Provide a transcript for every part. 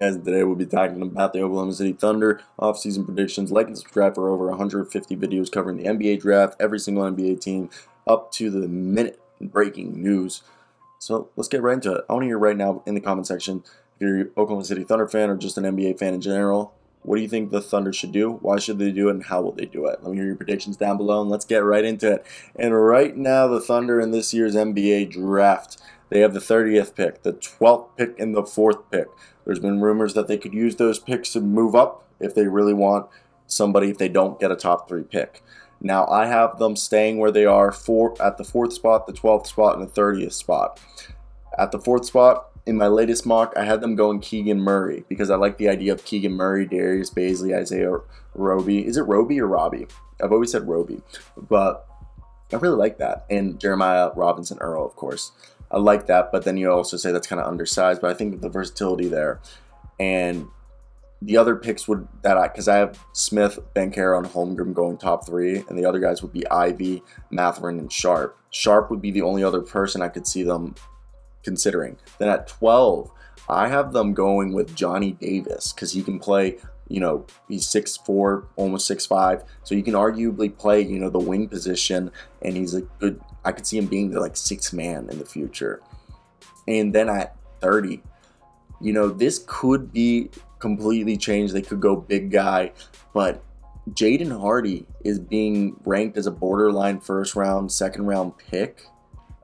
Guys, today we'll be talking about the Oklahoma City Thunder offseason predictions. Like and subscribe for over 150 videos covering the NBA draft, every single NBA team, up to the minute breaking news. So let's get right into it. I want to hear right now in the comment section if you're an Oklahoma City Thunder fan or just an NBA fan in general. What do you think the Thunder should do? Why should they do it? And how will they do it? Let me hear your predictions down below, and let's get right into it. And right now, the Thunder in this year's NBA draft, they have the 30th pick, the 12th pick, and the 4th pick. There's been rumors that they could use those picks to move up if they really want somebody, if they don't get a top 3 pick. Now, I have them staying where they are at the 4th spot, the 12th spot, and the 30th spot. At the 4th spot, in my latest mock, I had them going Keegan Murray because I like the idea of Keegan Murray, Darius Bazley, Isaiah Roby. Is it Roby or Robbie? I've always said Roby, but I really like that. And Jeremiah Robinson Earl, of course. I like that, but then you also say that's kind of undersized, but I think the versatility there. And the other picks would, because I have Smith, Banchero, and Holmgren going top 3, and the other guys would be Ivy, Mathurin, and Sharp. Sharp would be the only other person I could see them considering. Then at 12, I have them going with Johnny Davis because he can play, he's 6'4", almost 6'5", so he can arguably play, the wing position, and he's a good, I could see him being the 6th man in the future. And then at 30, this could be completely changed. They could go big guy, but Jaden Hardy is being ranked as a borderline first round, second round pick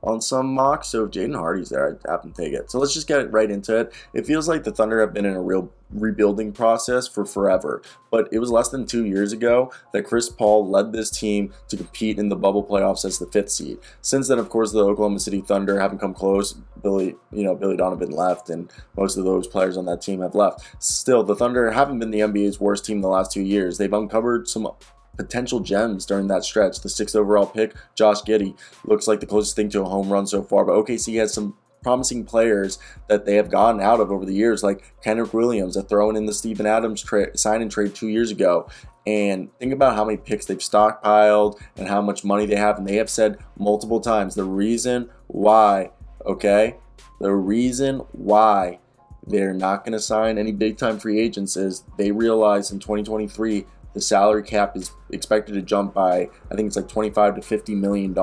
on some mocks. So if Jaden Hardy's there, I'd have to take it. So let's just get right into it. It feels like the Thunder have been in a real rebuilding process for forever, but it was less than 2 years ago that Chris Paul led this team to compete in the bubble playoffs as the 5th seed. Since then, of course, the Oklahoma City Thunder haven't come close. Billy Donovan left, and most of those players on that team have left. Still, the Thunder haven't been the NBA's worst team the last 2 years. They've uncovered some potential gems during that stretch. The 6th overall pick, Josh Giddey, looks like the closest thing to a home run so far, but OKC has some promising players that they have gotten out of over the years, like Kenrich Williams, that thrown in the Steven Adams sign and trade 2 years ago. And think about how many picks they've stockpiled and how much money they have. And they have said multiple times the reason why, the reason why they're not going to sign any big-time free agents is they realize in 2023 the salary cap is expected to jump by, I think it's like $25 to $50 million.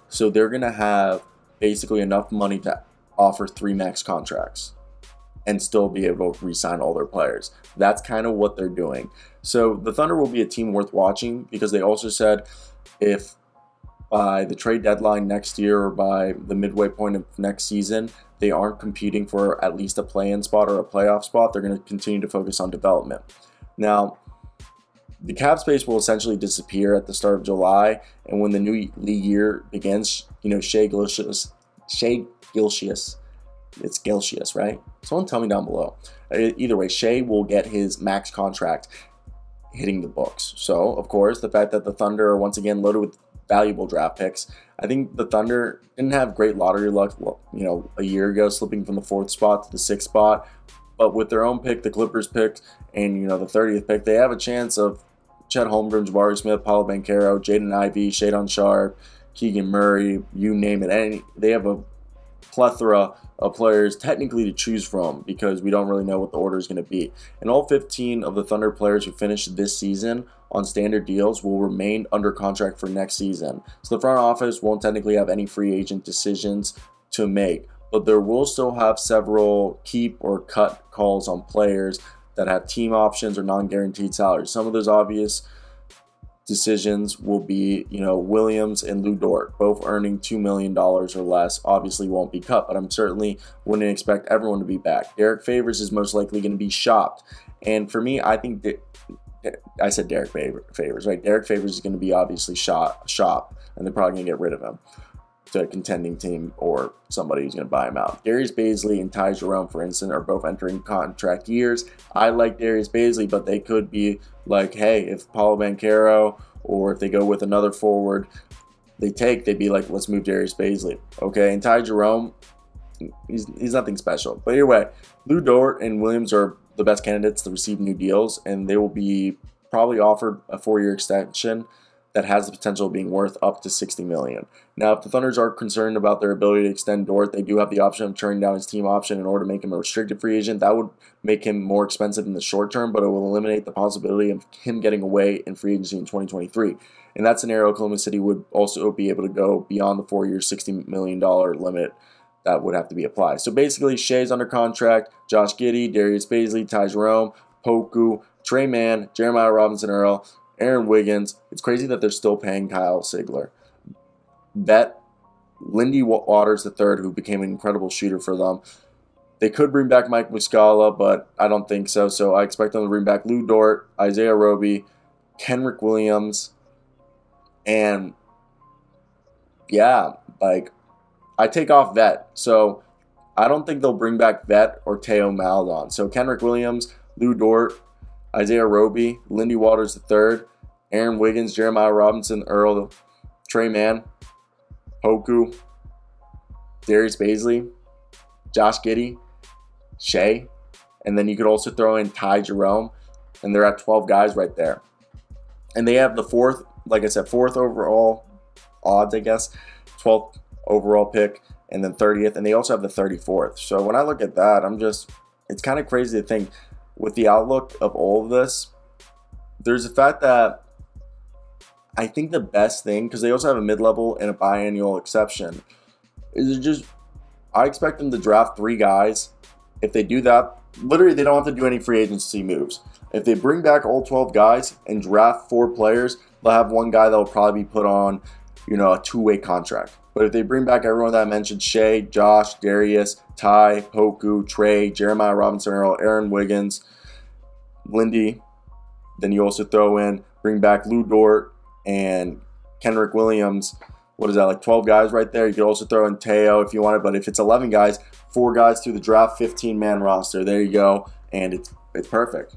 So they're going to have basically enough money to offer 3 max contracts and still be able to re-sign all their players. That's kind of what they're doing. So the Thunder will be a team worth watching because they also said if by the trade deadline next year or by the midway point of next season, they aren't competing for at least a play-in spot or a playoff spot, they're going to continue to focus on development. Now, the cap space will essentially disappear at the start of July, and when the new league year begins, Shai Gilgeous, it's Gilgeous, right? Someone tell me down below. Either way, Shai will get his max contract hitting the books. So, of course, the fact that the Thunder are once again loaded with valuable draft picks. I think the Thunder didn't have great lottery luck, a year ago, slipping from the 4th spot to the 6th spot. But with their own pick, the Clippers pick, and the 30th pick, they have a chance of Chet Holmgren, Jabari Smith, Paolo Banchero, Jaden Ivey, Shadon Sharp, Keegan Murray, you name it. They have a plethora of players technically to choose from because we don't really know what the order is going to be. And all 15 of the Thunder players who finished this season on standard deals will remain under contract for next season. So the front office won't technically have any free agent decisions to make, but there will still have several keep or cut calls on players that have team options or non-guaranteed salaries. Some of those obvious decisions will be, Williams and Lou Dort, both earning $2 million or less, obviously won't be cut, but I'm certainly wouldn't expect everyone to be back. Derek Favors is most likely going to be shopped. And for me, I think that, I said Derek Favors, right? Derek Favors is going to be obviously shopped, and they're probably going to get rid of him to a contending team or somebody who's going to buy him out. Darius Bazley and Ty Jerome, for instance, are both entering contract years. I like Darius Bazley, but they could be like, hey, if Paolo Banchero or if they go with another forward they'd be like, let's move Darius Bazley. Okay, and Ty Jerome, he's nothing special. But either way, Lou Dort and Williams are the best candidates to receive new deals, and they will be probably offered a 4-year extension that has the potential of being worth up to $60 million. Now, if the Thunders are concerned about their ability to extend Dort, they do have the option of turning down his team option in order to make him a restricted free agent. That would make him more expensive in the short term, but it will eliminate the possibility of him getting away in free agency in 2023. In that scenario, Oklahoma City would also be able to go beyond the 4-year, $60 million limit that would have to be applied. So basically, Shea's under contract, Josh Giddey, Darius Bazley, Ty Jerome, Poku, Trey Mann, Jeremiah Robinson-Earl, Aaron Wiggins. It's crazy that they're still paying Kyle Sigler. Bet Lindy Waters III, who became an incredible shooter for them. They could bring back Mike Muscala, but I don't think so. So I expect them to bring back Lou Dort, Isaiah Roby, Kenrich Williams, and yeah, like I take off Vet. So I don't think they'll bring back Vet or Teo Maledon. So Kenrich Williams, Lou Dort, Isaiah Roby, Lindy Waters III, Aaron Wiggins, Jeremiah Robinson-Earl, Trey Mann, Poku, Darius Bazley, Josh Giddey, Shea, and then you could also throw in Ty Jerome, and they're at 12 guys right there. And they have the fourth, like I said, fourth overall odds, I guess, 12th overall pick, and then 30th, and they also have the 34th. So when I look at that, it's kind of crazy to think with the outlook of all of this, there's the fact that I think the best thing, because they also have a mid-level and a biannual exception, is I expect them to draft 3 guys. If they do that, literally they don't have to do any free agency moves. If they bring back all 12 guys and draft 4 players, they'll have 1 guy that will probably be put on, a 2-way contract. But if they bring back everyone that I mentioned, Shea, Josh, Darius, Ty, Poku, Trey, Jeremiah Robinson-Earl, Aaron Wiggins, Lindy, then you also bring back Lou Dort and Kenrich Williams. What is that, like 12 guys right there? You could also throw in Teo if you wanted, but if it's 11 guys, 4 guys through the draft, 15-man roster. There you go, and it's perfect.